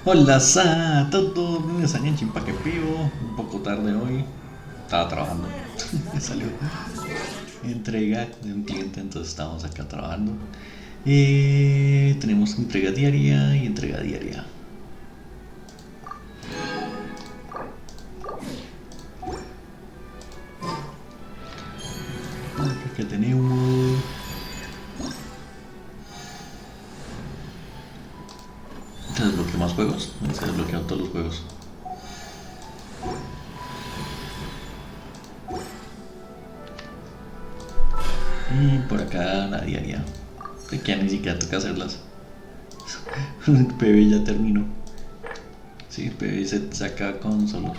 Hola, a todos, bienvenidos a Genshin pa' que vivo. Un poco tarde hoy, estaba trabajando. Me salió entrega de un cliente, entonces estábamos acá trabajando. Tenemos entrega diaria y entrega diaria. ¿Qué tenemos? ¿Se desbloqueó más juegos? Se desbloquearon todos los juegos. Y por acá la diaria. De que ya ni siquiera toca hacerlas. PB ya terminó. Sí, PB se saca con solo.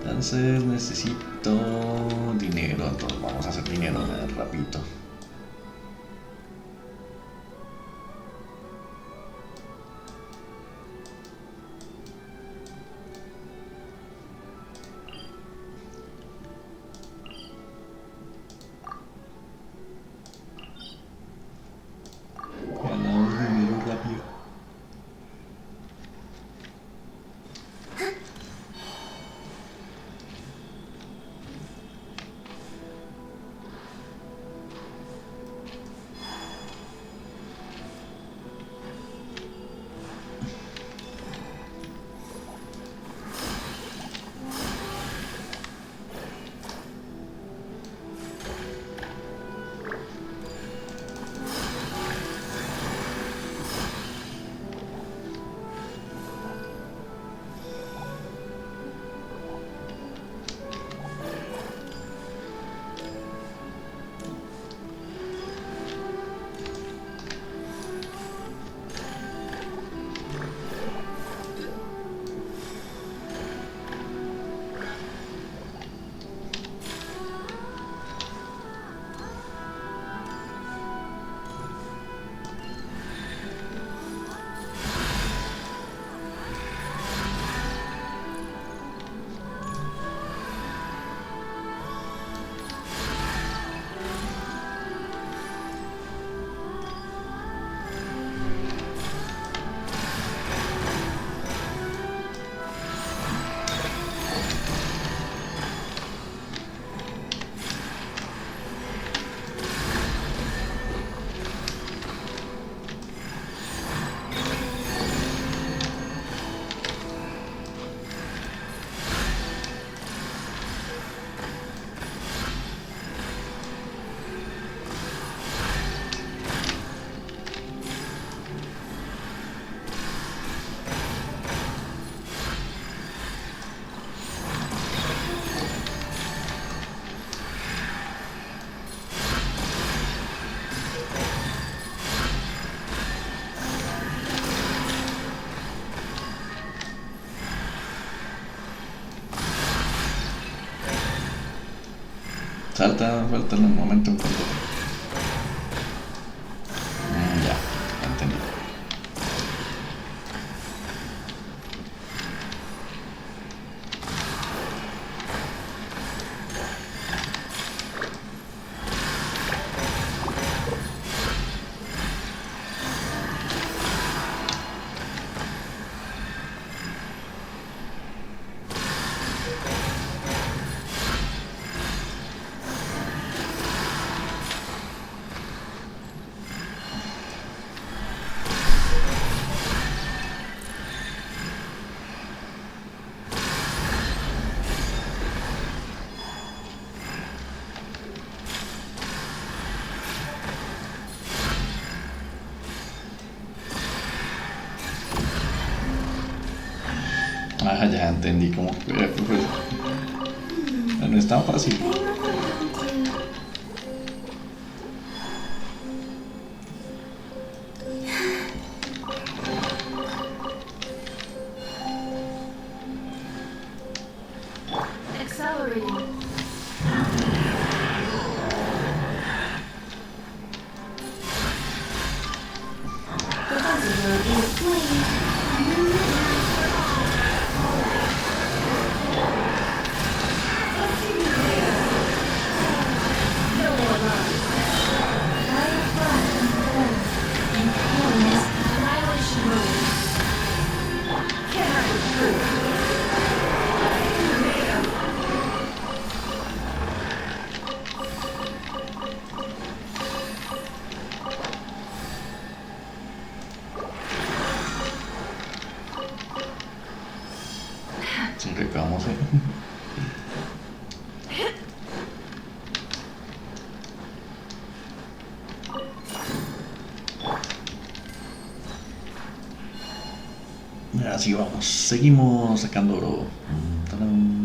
Entonces necesito dinero, entonces vamos a hacer dinero rapidito. Ganamos dinero rápido. Falta en un momento en cuanto. Ya, entendí. Ah, ya entendí cómo. Pues, no es tan fácil. Accelerating. Defensive is clean. sé. Así vamos, seguimos sacando oro. ¡Tarán!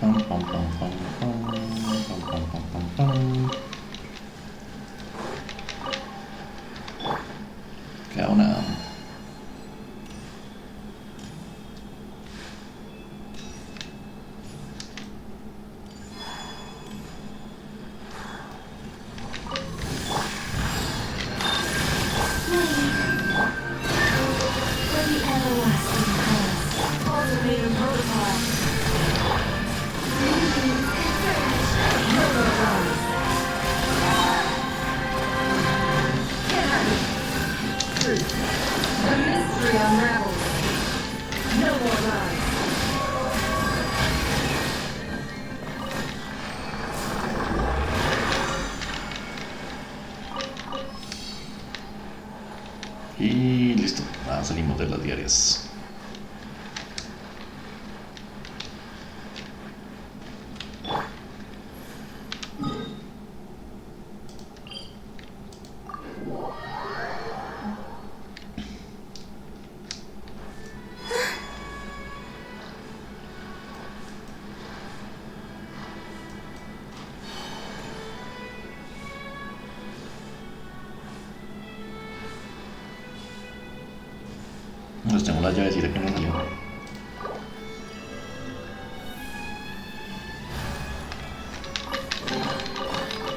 Pam, pam, pam, pam, pam, pam, pam, pam, pam, pam. Queda una. Y listo, salimos de las diarias. Pues tengo la llavecita que no salió.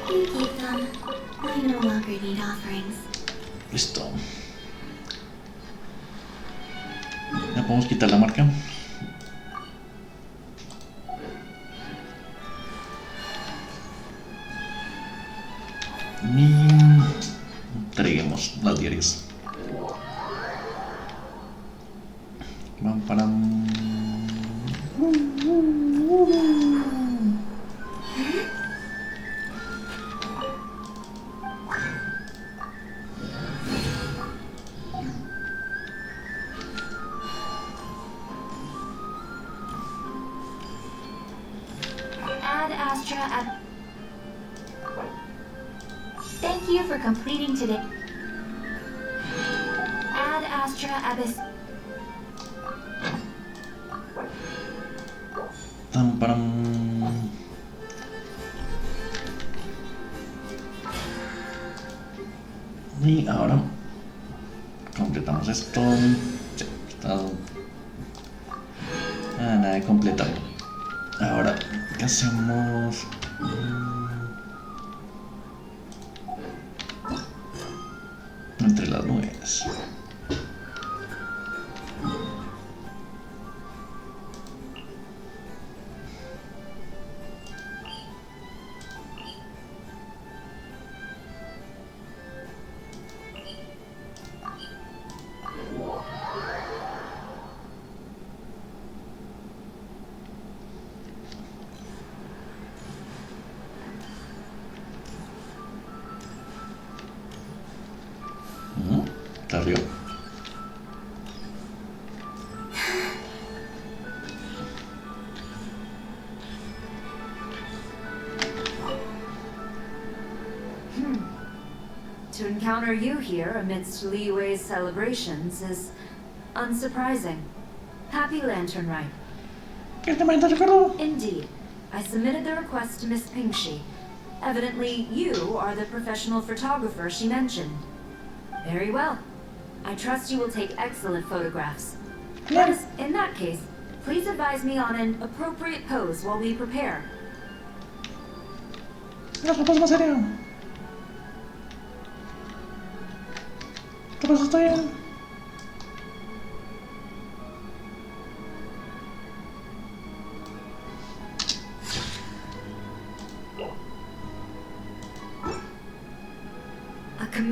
You keep them. I no longer need offerings. Listo. Ya podemos quitar la marca. Y entreguemos las diarias. Van para. Ad Astra at. Thank you for completing today. Ad Astra Abyss. Tam, param. Y ahora completamos esto. Sí, está. Nada de completar. Ahora, ¿qué hacemos? Entre las nubes. Está arriba. To encounter you here amidst Li Wei's celebrations is unsurprising. Happy Lantern Rite. ¿Qué te manda recuerdo? Indeed. I submitted the request to Miss Pingshi. Evidently, you are the professional photographer she mentioned. Very well. I trust you will take excellent photographs. Yeah. Let us, in that case, please advise me on an appropriate pose while we prepare. Las ropas más serio. ¿Qué pasa? Estoy bien.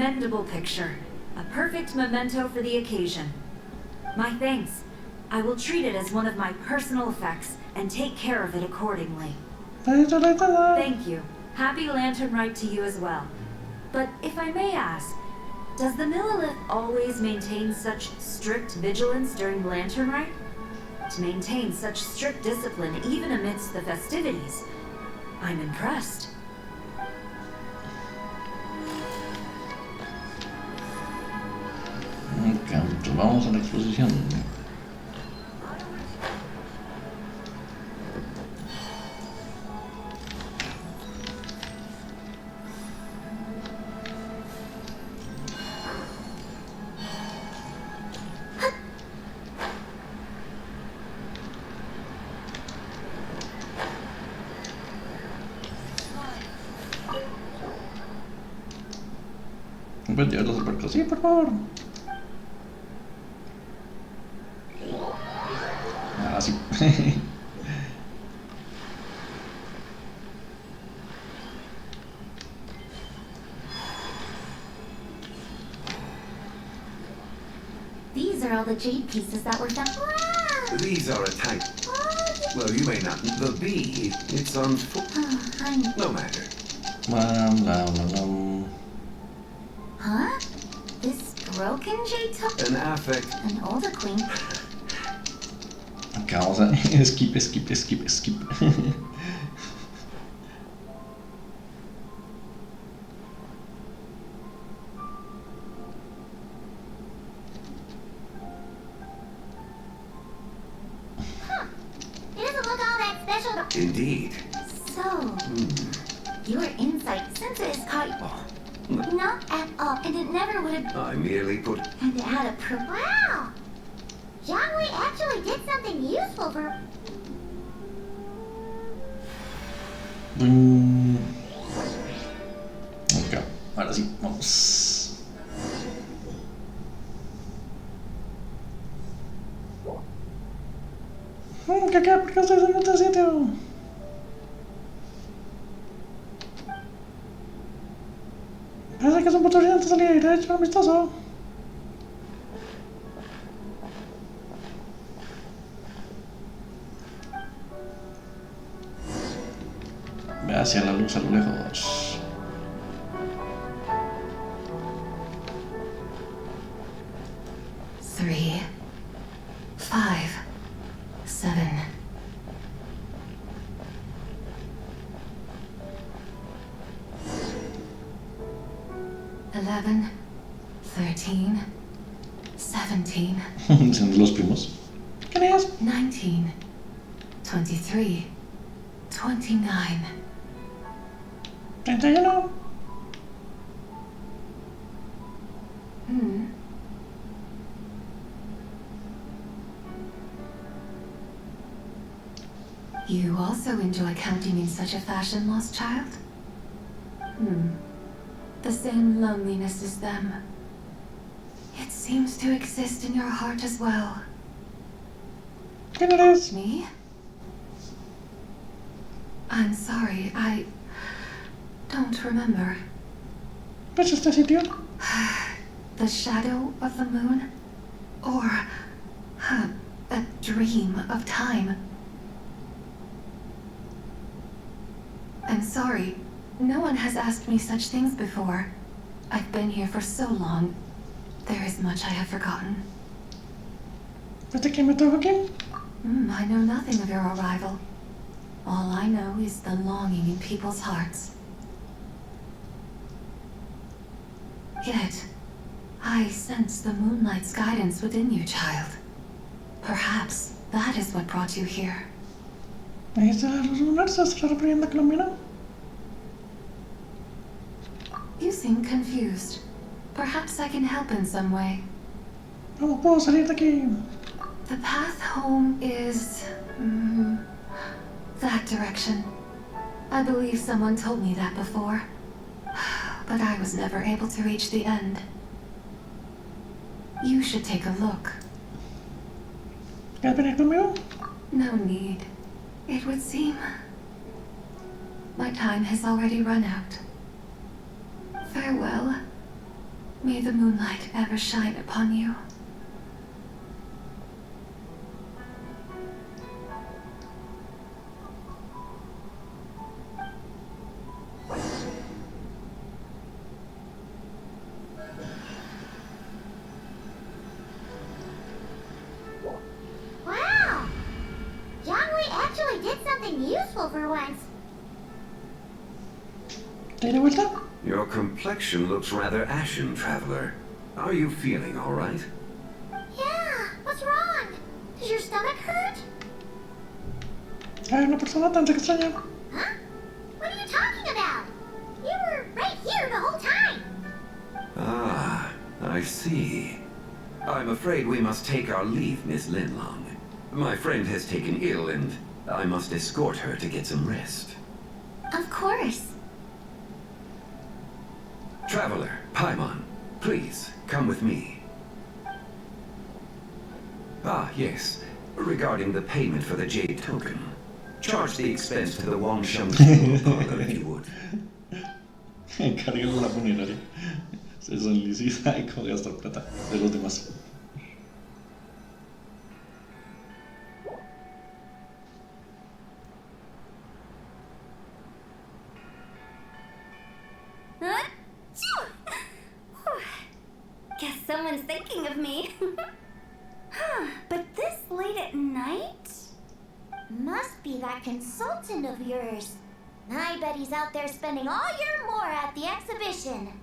commendable picture. A perfect memento for the occasion. My thanks. I will treat it as one of my personal effects and take care of it accordingly. Thank you. Happy Lantern Rite to you as well. But if I may ask, does the Millilith always maintain such strict vigilance during Lantern Rite? To maintain such strict discipline even amidst the festivities, I'm impressed. Ok, pues vamos a la exposición. ¿Puedes llevar los barcos? Sí, por favor. Ah, sí. These are all the jade pieces that were found. Wow! These are a type. Well, you may not. The bee, it's on foot. Oh, honey. No matter. Huh? This broken jade took An affect. an older queen. Ok, vamos a skip. Huh. It doesn't look all that special. Indeed. So, your insight senses caught. Not at all, and it never would have. I merely put. And it had a wow! Jiangwei actually did something useful for. Ok, ahora sí, vamos. ¿Qué queda? ¿Por qué estoy en otro sitio? Parece que es un patrullante de salir, de hecho, amistoso. Ve hacia la luz a lo lejos. Three, 5, 7. 11, 13, 17. Son los primos. ¿Quién es? 19, 23, 29. 31. You also enjoy counting in such a fashion, lost child? The same loneliness as them. It seems to exist in your heart as well. ¿Quién eres? Me? I'm sorry, I don't remember. ¿Qué es este sitio? The shadow of the moon? Or a dream of time? I'm sorry. No one has asked me such things before. I've been here for so long. There is much I have forgotten. ¿Desde que me trajo aquí? I know nothing of your arrival. All I know is the longing in people's hearts. Yet, I sense the moonlight's guidance within you, child. Perhaps that is what brought you here. ¿Me dice la luz lunar? ¿Se está refiriendo a Colombia? You seem confused. Perhaps I can help in some way. ¿Cómo puedo salir de aquí? The path home is... that direction. I believe someone told me that before. But I was never able to reach the end. You should take a look. ¿Quieres venir conmigo? No need. It would seem... my time has already run out. Farewell. May the moonlight ever shine upon you. Wow! Jiangwei actually did something useful for once. ¿Te de vuelta? Your complexion looks rather ashen, traveler. Are you feeling all right? Yeah, what's wrong? Does your stomach hurt? Hay una persona tan extraña. Huh? What are you talking about? You were right here the whole time. Ah, I see. I'm afraid we must take our leave, Miss Linlong. My friend has taken ill and I must escort her to get some rest. Of course. Traveler, Paimon, please, come with me. Ah, yes. Regarding the payment for the jade token. Charge the expense to the Wangsheng parlor if you would. Encarguen la funeraria. Se solicita y con gastar plata de los demás. Huh? Guess someone's thinking of me. Huh, but this late at night? Must be that consultant of yours. I bet he's out there spending all year more at the exhibition.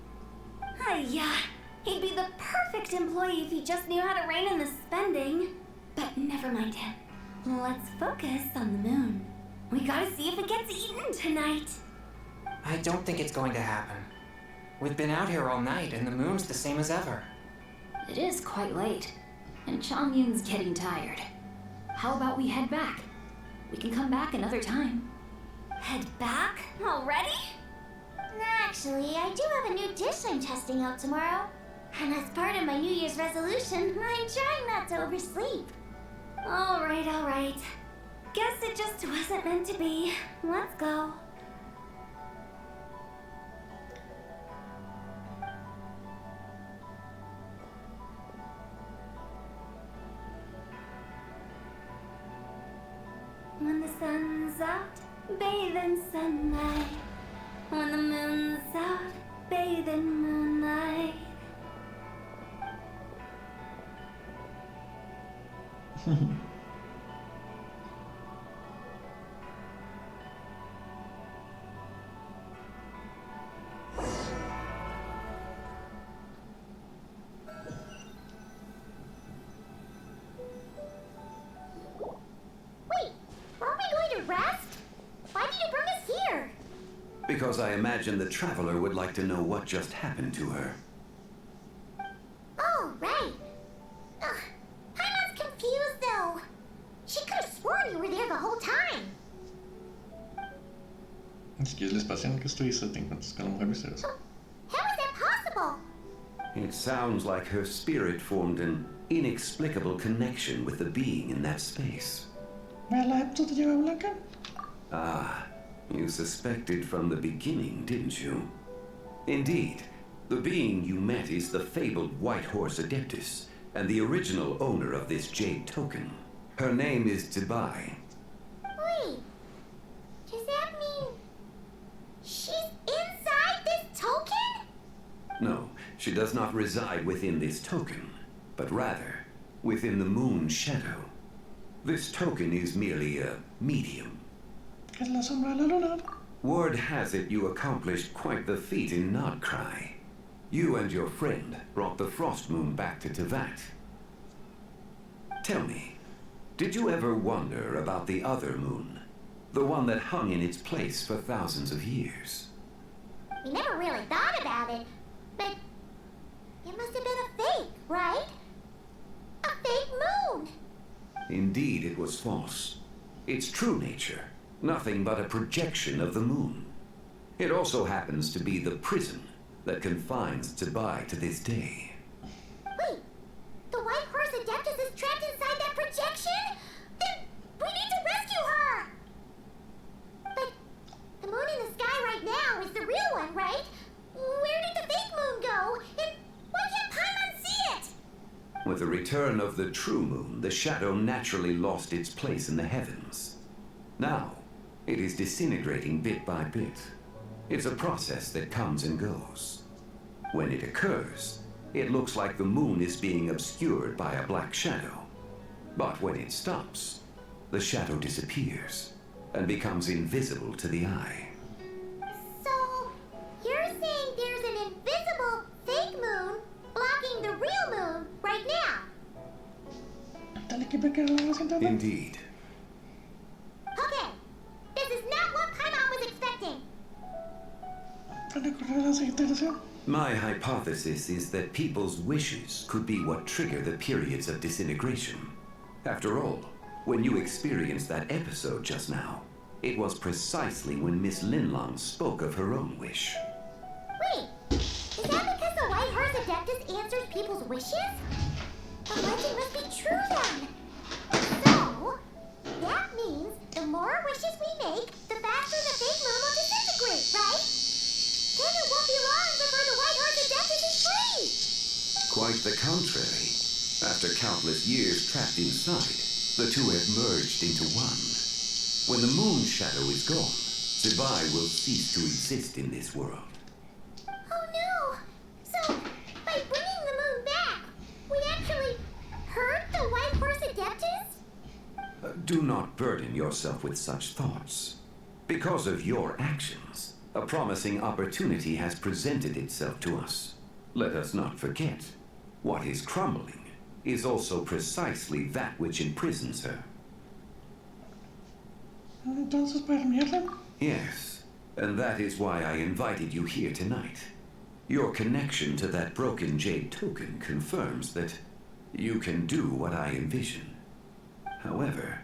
Yeah, he'd be the perfect employee if he just knew how to rein in the spending. But never mind him. Let's focus on the moon. We gotta see if it gets eaten tonight. I don't think it's going to happen. We've been out here all night, and the moon's the same as ever. It is quite late, and Chongyun's getting tired. How about we head back? We can come back another time. Head back? Already? Actually, I do have a new dish I'm testing out tomorrow. And as part of my New Year's resolution, I'm trying not to oversleep. Alright. Guess it just wasn't meant to be. Let's go. When the sun's out, bathe in sunlight. When the moon's out, bathe in moonlight. Wait, aren't we going to rest? Why did you bring us here? Because I imagine the traveler would like to know what just happened to her. Oh, right. Ugh, Paimon's confused though. She could have sworn you were there the whole time. Es que es el espacio en el que estuviste, te encuentras con la mujer misteriosa. How is that possible? It sounds like her spirit formed an inexplicable connection with the being in that space. ¿Verdad? ¿Tú te llevas blanca? Ah, you suspected from the beginning, didn't you? Indeed, the being you met is the fabled White Horse Adeptus, and the original owner of this jade token. Her name is Zibai. Wait, does that mean she's inside this token? No, she does not reside within this token, but rather within the moon's shadow. This token is merely a medium. ¿Qué es la sombra de la luna? Word has it you accomplished quite the feat in Nodcry. You and your friend brought the Frost Moon back to Tevat. Tell me, did you ever wonder about the other moon? The one that hung in its place for thousands of years? We never really thought about it, but it must have been a fake, right? A fake moon! Indeed, it was false. Its true nature, nothing but a projection of the moon. It also happens to be the prison that confines Zibai to this day. Wait, the White Horse Adeptus is trapped inside that projection? Then we need to rescue her! But the moon in the sky right now is the real one, right? Where did the fake moon go? And why With the return of the true moon, the shadow naturally lost its place in the heavens. Now, it is disintegrating bit by bit. It's a process that comes and goes. When it occurs, it looks like the moon is being obscured by a black shadow. But when it stops, the shadow disappears and becomes invisible to the eye. So, you're saying there's an invisible fake moon blocking the real moon right now? Indeed. Okay, this is not what Paimon was expecting. My hypothesis is that people's wishes could be what trigger the periods of disintegration. After all, when you experienced that episode just now, it was precisely when Miss Linlong spoke of her own wish. Wait, is that because the White Horse Adeptus answers people's wishes? The legend must be true then. So, that means the more wishes we make, the faster the fake moon will disintegrate, right? Then it won't be long before the White Horse Adeptus is free! Quite the contrary. After countless years trapped inside, the two have merged into one. When the moon shadow is gone, Zebai will cease to exist in this world. Oh no! So, by bringing the moon back, we actually hurt the White Horse Adeptus? Do not burden yourself with such thoughts. Because of your actions, a promising opportunity has presented itself to us. Let us not forget, what is crumbling is also precisely that which imprisons her. Entonces, para mierda. Yes, and that is why I invited you here tonight. Your connection to that broken jade token confirms that you can do what I envision. However,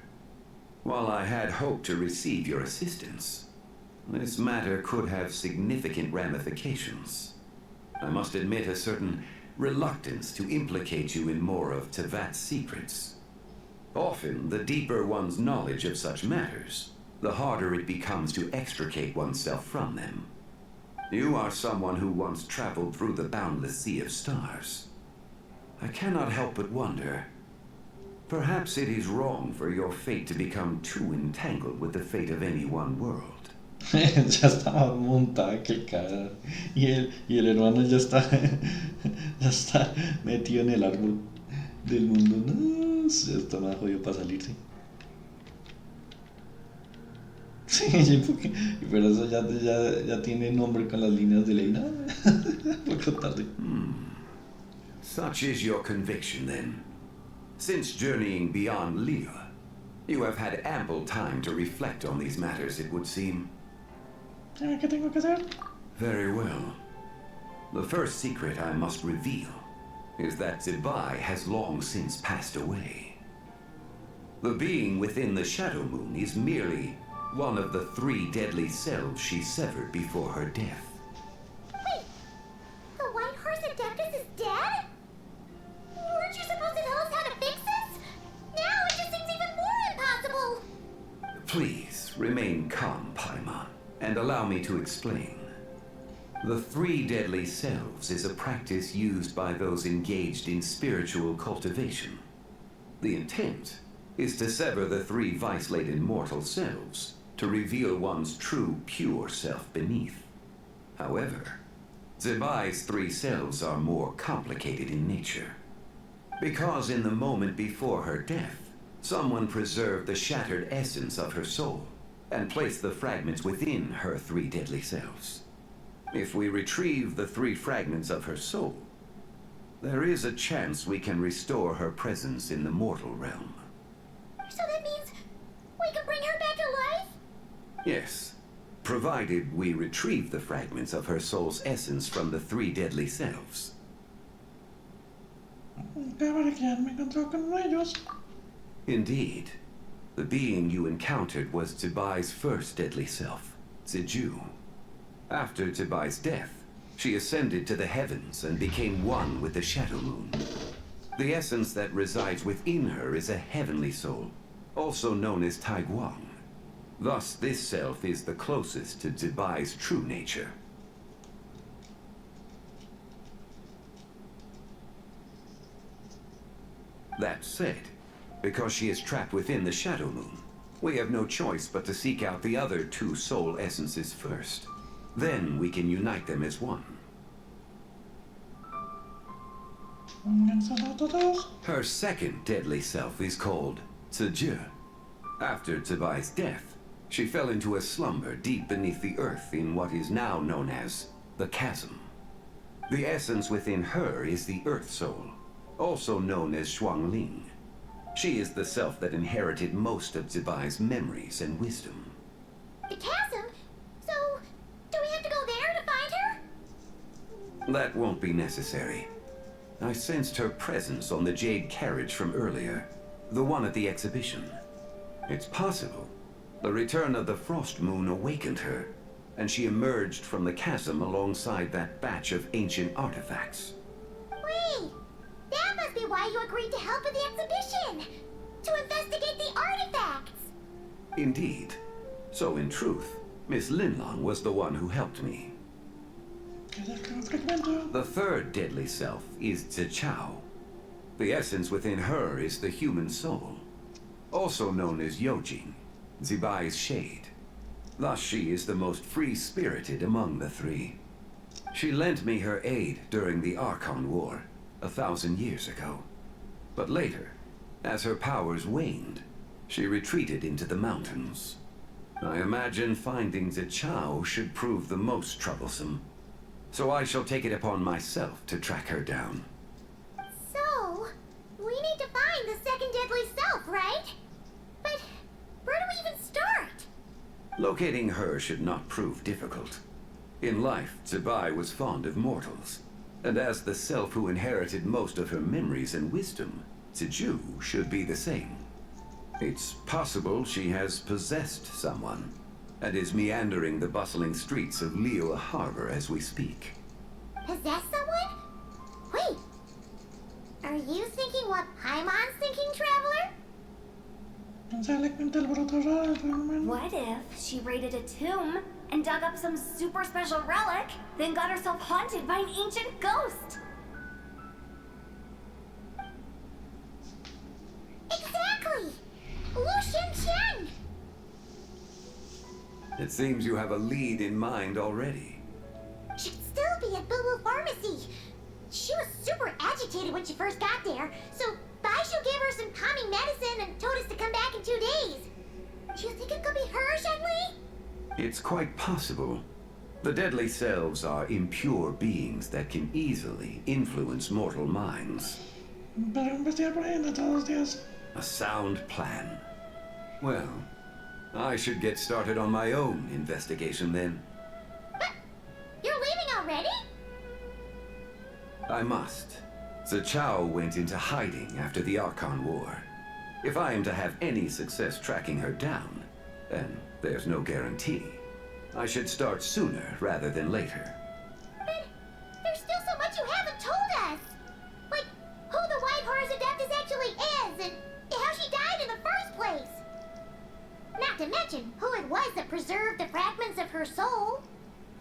while I had hoped to receive your assistance, this matter could have significant ramifications. I must admit a certain reluctance to implicate you in more of Tevat's secrets. Often, the deeper one's knowledge of such matters, the harder it becomes to extricate oneself from them. You are someone who once traveled through the boundless sea of stars. I cannot help but wonder, perhaps it is wrong for your fate to become too entangled with the fate of any one world. Ya estaba montada aquel cara. Y el hermano ya está, ya está metido en el árbol del mundo. No, ya está más jodido para salirse. Sí, porque, pero eso ya tiene nombre con las líneas de ley. No, poco tarde. Such is your conviction, then. Since journeying beyond Liyue, you have had ample time to reflect on these matters, it would seem. ¿Qué tengo que hacer? Very well. The first secret I must reveal is that Zebai has long since passed away. The being within the Shadow Moon is merely one of the 3 deadly selves she severed before her death. Wait, the White Horse Adeptus is dead? Weren't you supposed to tell us how to fix this? Now it just seems even more impossible! Please, remain calm, Paimon, and allow me to explain. The 3 deadly selves is a practice used by those engaged in spiritual cultivation. The intent is to sever the 3 vice-laden mortal selves to reveal one's true, pure self beneath. However, Zebai's 3 selves are more complicated in nature. Because in the moment before her death, someone preserved the shattered essence of her soul and placed the fragments within her 3 deadly selves. If we retrieve the 3 fragments of her soul, there is a chance we can restore her presence in the mortal realm. So that means we can bring her back to life? Yes, provided we retrieve the fragments of her soul's essence from the 3 deadly selves. Para que me encontró con ellos. Indeed. The being you encountered was Tibai's first deadly self, Ziju. After Tibai's death, she ascended to the heavens and became one with the Shadow Moon. The essence that resides within her is a heavenly soul, also known as Taiguang. Thus, this self is the closest to Tibai's true nature. That said, because she is trapped within the Shadow Moon, we have no choice but to seek out the other two soul essences first. Then we can unite them as one. Her second deadly self is called Tzu. After Zibai's death, she fell into a slumber deep beneath the earth in what is now known as the Chasm. The essence within her is the Earth Soul, also known as Shuangling. She is the self that inherited most of Zibai's memories and wisdom. The chasm? So, do we have to go there to find her? That won't be necessary. I sensed her presence on the jade carriage from earlier, the one at the exhibition. It's possible the return of the Frost Moon awakened her, and she emerged from the chasm alongside that batch of ancient artifacts. Wait! That must be why you agreed to help at the exhibition! To investigate the artifacts! Indeed. So in truth, Miss Linlong was the one who helped me. The third deadly self is Zichao. The essence within her is the human soul, also known as Yojing, Zibai's shade. Thus she is the most free-spirited among the three. She lent me her aid during the Archon War, 1,000 years ago. But later, as her powers waned, she retreated into the mountains. I imagine finding Zichao should prove the most troublesome. So I shall take it upon myself to track her down. So, we need to find the second deadly self, right? But where do we even start? Locating her should not prove difficult. In life, Zibai was fond of mortals, and as the self who inherited most of her memories and wisdom, Tzu should be the same. It's possible she has possessed someone, and is meandering the bustling streets of Liyue Harbor as we speak. Possess someone? Wait! Are you thinking what Paimon's thinking, Traveler? What if she raided a tomb and dug up some super special relic, then got herself haunted by an ancient ghost? Exactly! Lu Chen! It seems you have a lead in mind already. She'd still be at Boo Pharmacy. She was super agitated when she first got there, so Baishu gave her some calming medicine and told us to come back in 2 days. Do you think it could be her, Shenli? It's quite possible. The deadly selves are impure beings that can easily influence mortal minds. A sound plan. Well, I should get started on my own investigation then. But you're leaving already? I must. Zichao went into hiding after the Archon War. If I am to have any success tracking her down, then there's no guarantee. I should start sooner rather than later. But there's still so much you haven't told us! Like, who the White Horse Adeptus actually is, and how she died in the first place! Not to mention who it was that preserved the fragments of her soul.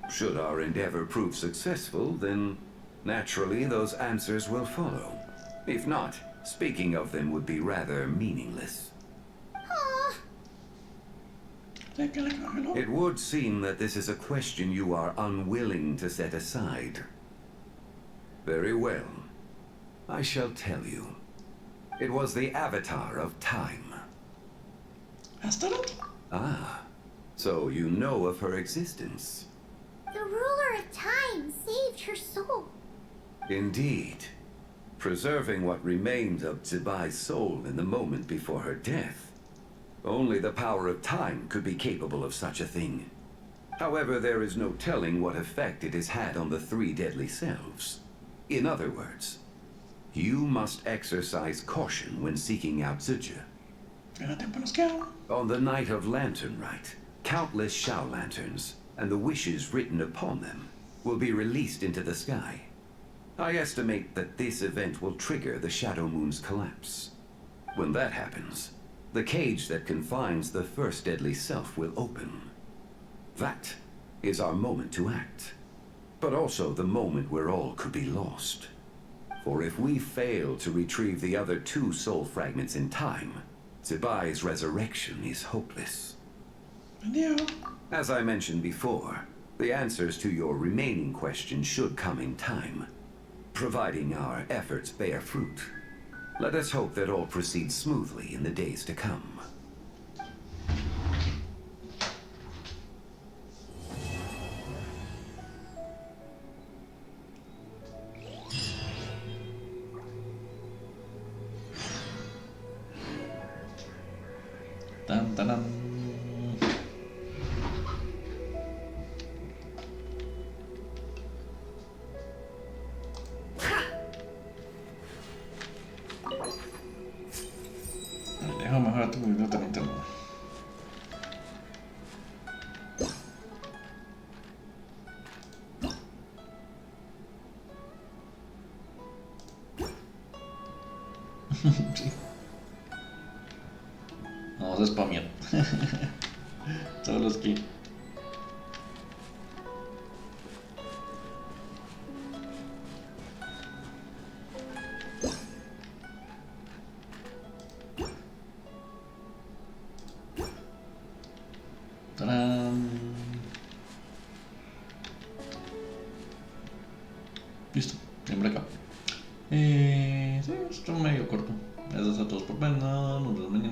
Should our endeavor prove successful, then naturally those answers will follow. If not, speaking of them would be rather meaningless. Aw. It would seem that this is a question you are unwilling to set aside. Very well. I shall tell you. It was the Avatar of Time. Ah, so you know of her existence. The ruler of time saved her soul. Indeed. Preserving what remained of Zibai's soul in the moment before her death. Only the power of time could be capable of such a thing. However, there is no telling what effect it has had on the three deadly selves. In other words, you must exercise caution when seeking out Tzu. On the night of Lantern Rite, countless Shao lanterns, and the wishes written upon them, will be released into the sky. I estimate that this event will trigger the Shadow Moon's collapse. When that happens, the cage that confines the first deadly self will open. That is our moment to act, but also the moment where all could be lost. For if we fail to retrieve the other 2 soul fragments in time, Zibai's resurrection is hopeless. Yeah. As I mentioned before, the answers to your remaining questions should come in time, providing our efforts bear fruit. Let us hope that all proceeds smoothly in the days to come. Tan, tan, tan. Deja mejorar tu biblioteca interna. Sí. Vamos a spamear. Todos los que. ¡Tarán! Listo, siempre acá. Sí, esto es medio corto. Gracias a todos por vernos. Nos vemos mañana.